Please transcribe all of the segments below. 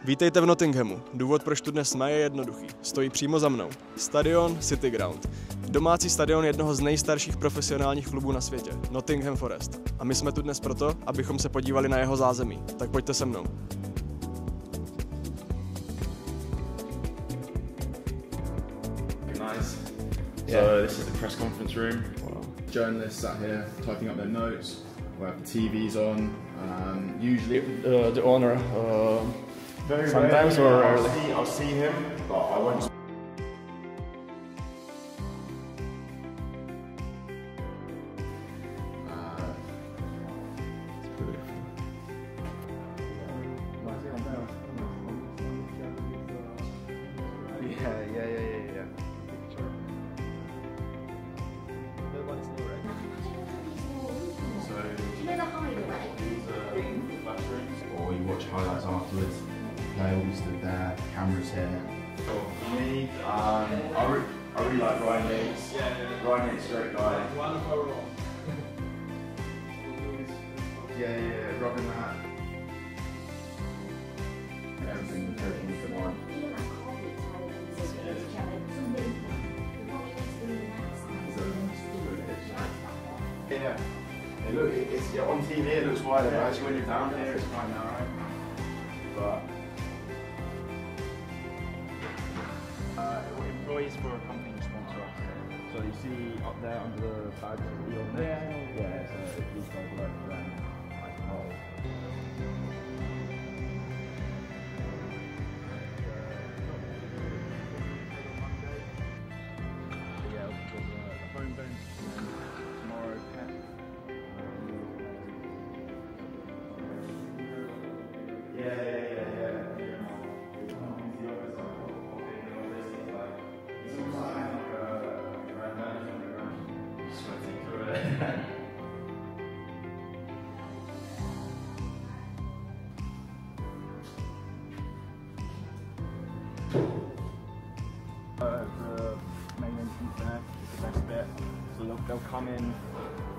Vítejte v Nottinghamu. Důvod, proč tu dnes jsme, je jednoduchý. Stojí přímo za mnou. Stadion City Ground. Domácí stadion jednoho z nejstarších profesionálních klubů na světě, Nottingham Forest. A my jsme tu dnes proto, abychom se podívali na jeho zázemí. Tak pojďte se mnou. Nice. So this is the press conference room. Journalists sat here typing up their notes. We have the TVs on. Usually The owner, very sometimes rarely, or rarely. I'll see him, but I won't. Yeah. Or you watch highlights afterwards. They all stood there, cameras here. For me, I really like Ryan Yates. Ryan Yates is a great guy. Yeah, Robin that. Everything for one. Yeah. Hey, look, it's on TV. It looks wider, but actually when you're down here, it's quite narrow. But employees for a company sponsor us. So you see up there under the badge of the old yeah. So if these guys work for them, I can hold. Yeah, we've got the phone bench tomorrow. Yeah. The main entrance there is the best bit. So they'll come in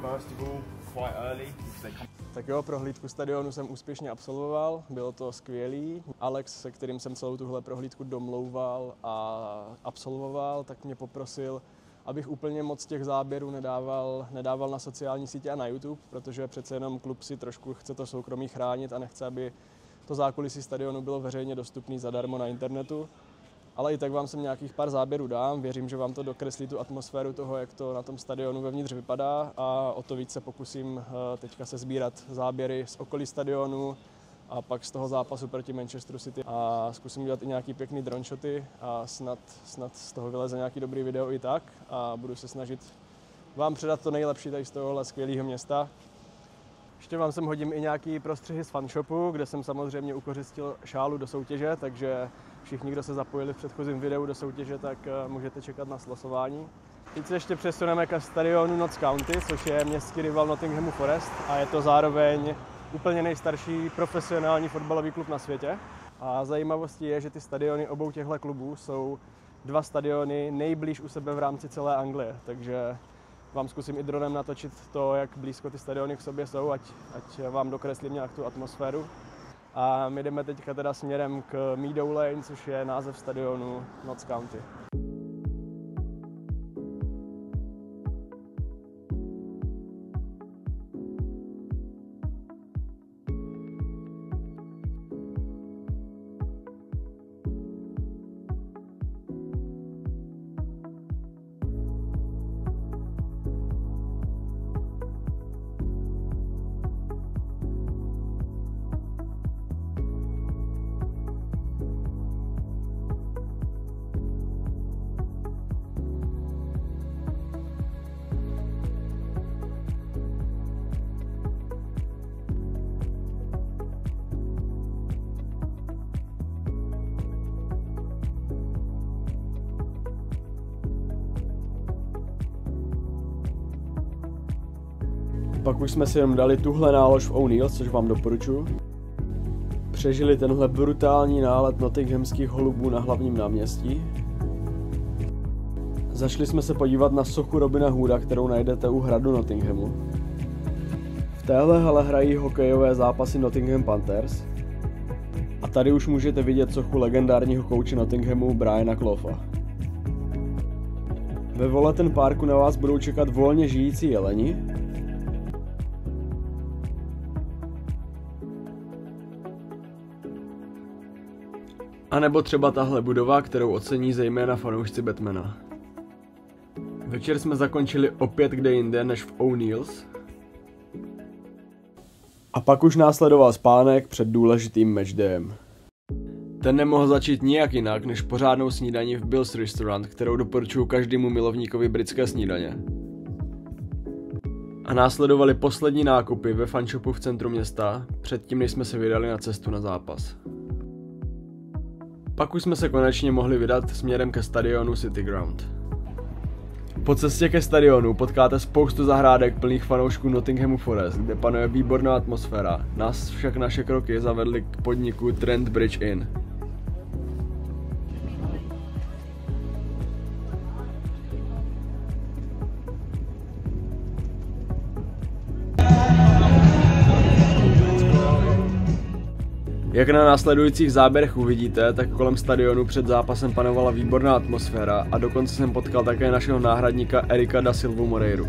first of all quite early because they come. Tak jo, prohlídku stadionu jsem úspěšně absolvoval, bylo to skvělý. Alex, se kterým jsem celou tuhle prohlídku domlouval a absolvoval, tak mě poprosil, abych úplně moc těch záběrů nedával na sociální sítě a na YouTube, protože přece jenom klub si trošku chce to soukromí chránit a nechce, aby to zákulisí stadionu bylo veřejně dostupné zadarmo na internetu. Ale i tak vám sem nějakých pár záběrů dám, věřím, že vám to dokreslí tu atmosféru toho, jak to na tom stadionu vevnitř vypadá, a o to víc se pokusím teďka se sbírat záběry z okolí stadionu a pak z toho zápasu proti Manchesteru City a zkusím dělat i nějaký pěkný drone shoty a snad z toho vyleze nějaký dobrý video i tak a budu se snažit vám předat to nejlepší tady z tohohle skvělého města. Ještě vám sem hodím i nějaký prostřihy z fanshopu, kde jsem samozřejmě ukořistil šálu do soutěže, takže všichni, kdo se zapojili v předchozím videu do soutěže, tak můžete čekat na slosování. Teď se ještě přesuneme ke stadionu Notts County, což je městský rival Nottinghamu Forest a je to zároveň úplně nejstarší profesionální fotbalový klub na světě. A zajímavostí je, že ty stadiony obou těchto klubů jsou dva stadiony nejblíž u sebe v rámci celé Anglie, takže vám zkusím i dronem natočit to, jak blízko ty stadiony k sobě jsou, ať vám dokreslím nějak tu atmosféru. A my jdeme teďka teda směrem k Meadow Lane, což je název stadionu Notts County. Pak už jsme si jenom dali tuhle nálož v O'Neill's, což vám doporučuji. Přežili tenhle brutální nálet nottinghamských holubů na hlavním náměstí. Zašli jsme se podívat na sochu Robina Hooda, kterou najdete u hradu Nottinghamu. V téhle hale hrají hokejové zápasy Nottingham Panthers. A tady už můžete vidět sochu legendárního kouče Nottinghamu Briana Clough'a. Ve Wollaton Parku na vás budou čekat volně žijící jeleni, a nebo třeba tahle budova, kterou ocení zejména fanoušci Batmana. Večer jsme zakončili opět kde jinde než v O'Neill's. A pak už následoval spánek před důležitým matchdayem. Ten nemohl začít nijak jinak než pořádnou snídaní v Bill's Restaurant, kterou doporučuji každému milovníkovi britské snídaně. A následovali poslední nákupy ve fanshopu v centru města, předtím než jsme se vydali na cestu na zápas. Pak už jsme se konečně mohli vydat směrem ke stadionu City Ground. Po cestě ke stadionu potkáte spoustu zahrádek plných fanoušků Nottinghamu Forest, kde panuje výborná atmosféra. Nás však naše kroky zavedly k podniku Trent Bridge Inn. Jak na následujících záběrech uvidíte, tak kolem stadionu před zápasem panovala výborná atmosféra a dokonce jsem potkal také našeho náhradníka Erika da Silvu Moreiru.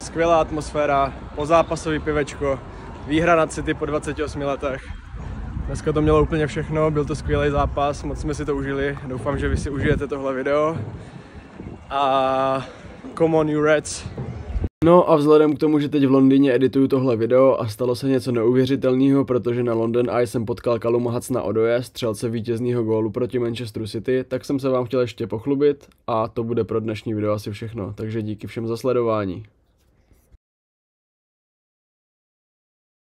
Skvělá atmosféra, pozápasový pivečko, výhra nad City po 28 letech. Dneska to mělo úplně všechno, byl to skvělý zápas, moc jsme si to užili. Doufám, že vy si užijete tohle video. A Come on, you Reds. No a vzhledem k tomu, že teď v Londýně edituju tohle video a stalo se něco neuvěřitelného, protože na London Eye jsem potkal Calluma Hudsona Odoje, střelce vítězného gólu proti Manchesteru City, tak jsem se vám chtěl ještě pochlubit a to bude pro dnešní video asi všechno, takže díky všem za sledování.